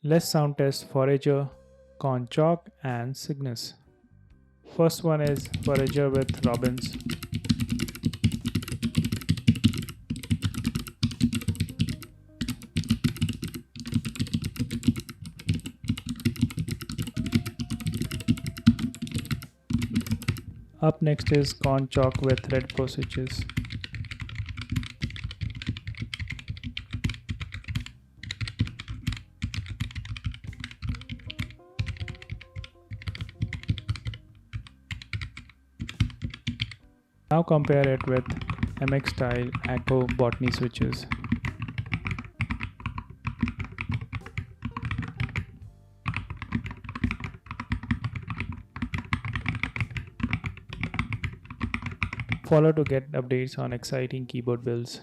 Let's sound test forager, corn chalk, and Cygnus. First one is forager with robins. Up next is corn chalk with red posages. Now compare it with MX style Echo botany switches. Follow to get updates on exciting keyboard builds.